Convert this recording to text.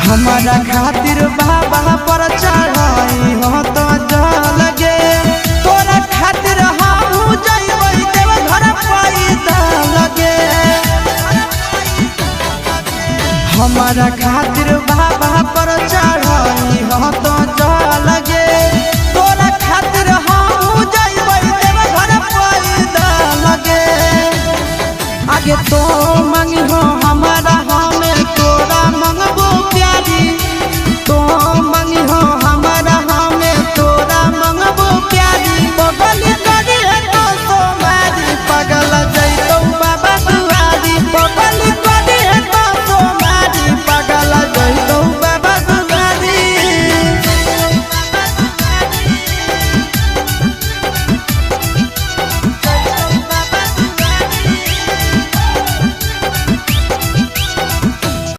हमारा खातिर बाबा पर चढ़ाई हो तो जल गे तोरा खातिर हम जइबै देव घर पैदल गे। हमारा खातिर बाबा पर चढ़ाई हो तो जल गे तोरा खातिर हम जइबै देव घर पैदल गे। आगे तो मांग